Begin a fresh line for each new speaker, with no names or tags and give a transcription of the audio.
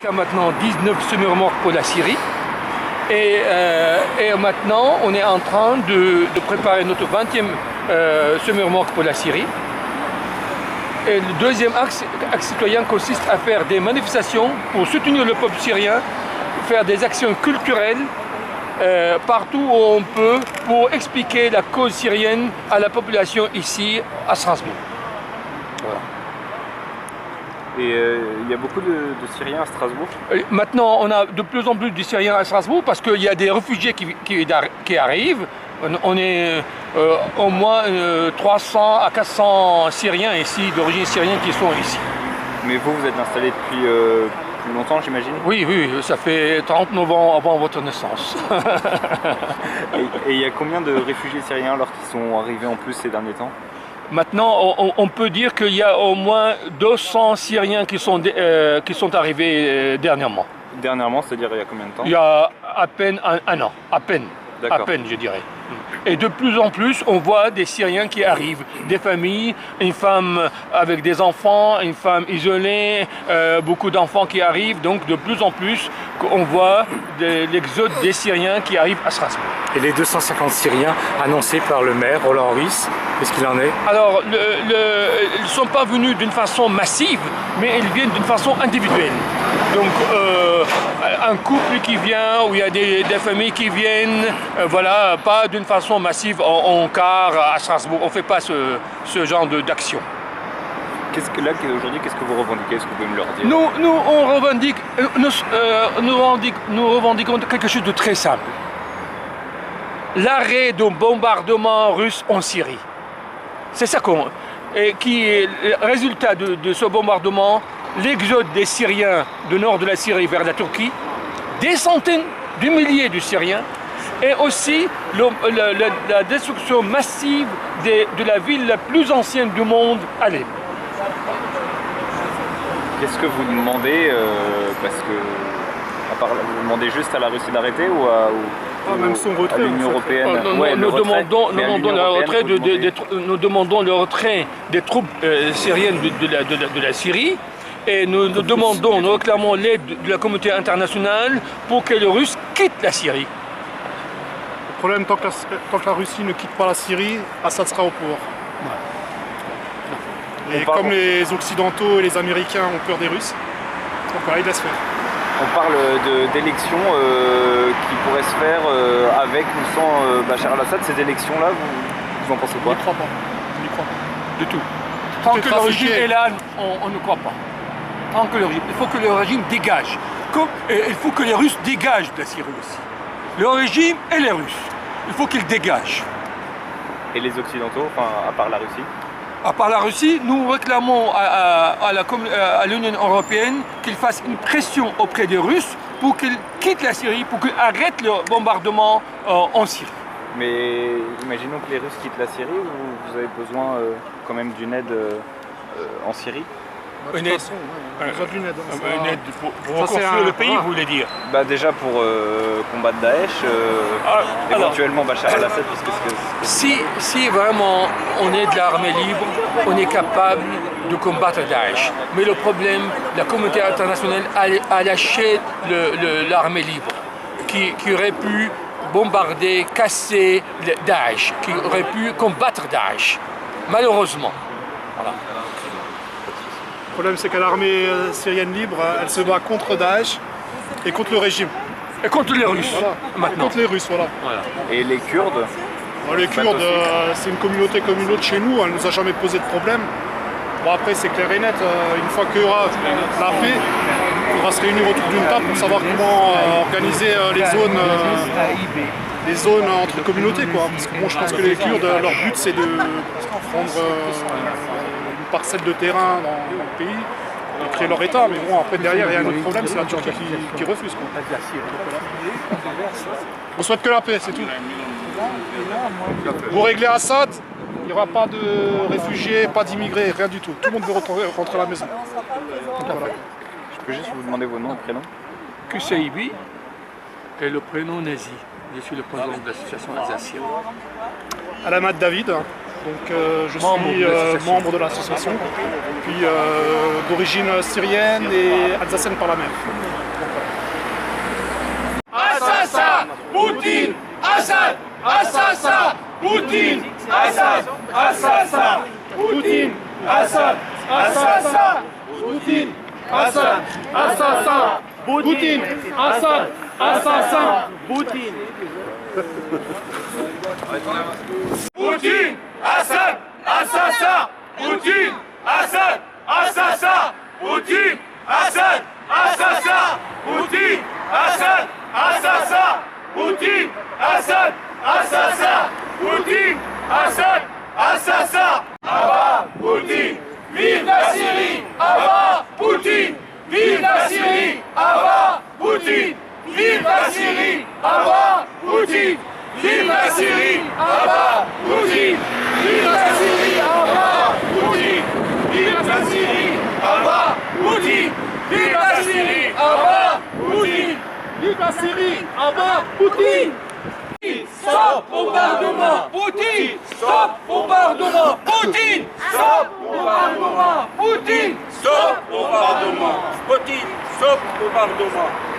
Il y a maintenant 19 semi-remorques pour la Syrie et maintenant on est en train de préparer notre 20e semi-remorque pour la Syrie. Et le deuxième axe citoyen consiste à faire des manifestations pour soutenir le peuple syrien, faire des actions culturelles partout où on peut pour expliquer la cause syrienne à la population ici à Strasbourg. Voilà.
Et il y a beaucoup de Syriens à Strasbourg?
Maintenant, on a de plus en plus de Syriens à Strasbourg parce qu'il y a des réfugiés qui arrivent. On est au moins 300 à 400 Syriens ici, d'origine syrienne, qui sont ici.
Mais vous êtes installé depuis plus longtemps, j'imagine?
Oui, ça fait 39 ans avant votre naissance.
Et il y a combien de réfugiés syriens alors qui sont arrivés en plus ces derniers temps?
Maintenant, on peut dire qu'il y a au moins 200 Syriens qui sont arrivés dernièrement.
Dernièrement, c'est-à-dire il y a combien de temps?
Il y a à peine un an, à peine je dirais. Et de plus en plus, on voit des Syriens qui arrivent, des familles, une femme avec des enfants, une femme isolée, beaucoup d'enfants qui arrivent, donc de plus en plus, on voit l'exode des Syriens qui arrivent à Strasbourg.
Et les 250 Syriens annoncés par le maire, Roland Ries, qu'est-ce qu'il en est?
Alors, ils ne sont pas venus d'une façon massive, mais ils viennent d'une façon individuelle. Donc, un couple qui vient, où il y a des familles qui viennent, voilà, pas d'une façon massive en car à Strasbourg. On ne fait pas ce genre d'action.
Aujourd'hui, qu'est-ce que vous revendiquez? Est-ce que vous pouvez me le redire?
Nous revendiquons quelque chose de très simple. L'arrêt du bombardement russe en Syrie. C'est ça qui est le résultat de ce bombardement, l'exode des Syriens du nord de la Syrie vers la Turquie, des centaines de milliers de Syriens, et aussi la destruction massive de la ville la plus ancienne du monde, Alep.
Qu'est-ce que vous demandez parce que, vous demandez juste à la Russie d'arrêter ou à l'Union européenne?
Nous demandons le retrait des troupes syriennes de la Syrie. Et nous réclamons l'aide de la communauté internationale pour que les Russes quittent la Syrie.
Le problème, tant que la Russie ne quitte pas la Syrie, Assad sera au pouvoir. Ouais. Et comme les Occidentaux et les Américains ont peur des Russes, donc voilà, ils laissent faire.
On parle d'élections qui pourraient se faire avec ou sans Bachar al-Assad. Ces élections-là, vous en pensez quoi?
Je n'y crois pas. Je n'y crois pas.
Du tout. Tant que le régime est là, on ne croit pas. Il faut que le régime dégage. Il faut que les Russes dégagent de la Syrie aussi. Le régime et les Russes. Il faut qu'ils dégagent.
Et les Occidentaux, enfin, à part la Russie?
À part la Russie, nous réclamons à l'Union européenne qu'ils fassent une pression auprès des Russes pour qu'ils quittent la Syrie, pour qu'ils arrêtent le bombardement en Syrie.
Mais imaginons que les Russes quittent la Syrie, ou vous avez besoin quand même d'une aide en Syrie?
Une aide pour reconstruire le pays, vous voulez dire?
Déjà pour combattre Daesh, éventuellement Bachar al-Assad, puisque
si vraiment on est de l'armée libre, on est capable de combattre Daesh. Mais le problème, la communauté internationale a lâché l'armée libre, qui aurait pu bombarder, casser Daesh, qui aurait pu combattre Daesh, malheureusement. Voilà.
Le problème, c'est que l'armée syrienne libre, elle se bat contre Daesh et contre le régime.
Et contre les Russes,
voilà.
maintenant.
Et contre les Russes, voilà.
Et les Kurdes?
Les Kurdes, c'est une communauté comme une autre chez nous, elle ne nous a jamais posé de problème. Bon, après, c'est clair et net, une fois qu'il y aura la paix, il faudra se réunir autour d'une table pour savoir comment organiser les zones entre communautés, quoi. Parce que bon, je pense que les Kurdes, leur but, c'est de prendre une parcelle de terrain dans le pays et créer leur État. Mais bon, après, derrière, il y a un autre problème, c'est la Turquie qui refuse, quoi. On souhaite que la paix, c'est tout. Vous réglez Assad, il n'y aura pas de réfugiés, pas d'immigrés, rien du tout. Tout le monde veut rentrer à la maison. Voilà.
Je peux juste vous demander vos noms et prénoms?
Kusaibi et le prénom Nazi. Je suis le président de l'association alsacienne.
Alamat David, donc je suis membre de l'association, puis d'origine syrienne et alsacienne par la mer.
Assad, assassin, Poutine, Assad, assassin, Poutine, Assad, assassin, Poutine, Assad, assassin, Poutine, Assad, assassin, Poutine. Poutine, Assad, assassin, Poutine, Assad, assassin, Poutine, Assad, assassin, Poutine, Assad, assassin, Poutine, Assad, assassin, Poutine, Assad, assassin. Abat Poutine, vive la Syrie, abat Poutine, vive la Syrie, abat Poutine, vive la Syrie, abat Poutine, vive la Syrie, abat Poutine, vive la Syrie, abat Poutine, vive la Syrie, abat Poutine, vive la Syrie, abat Poutine, vive la Syrie, abat Poutine. Stop bombardement, Poutine! Stop bombardement, Poutine! Stop bombardement, Poutine! Stop bombardement, Poutine! Stop bombardement.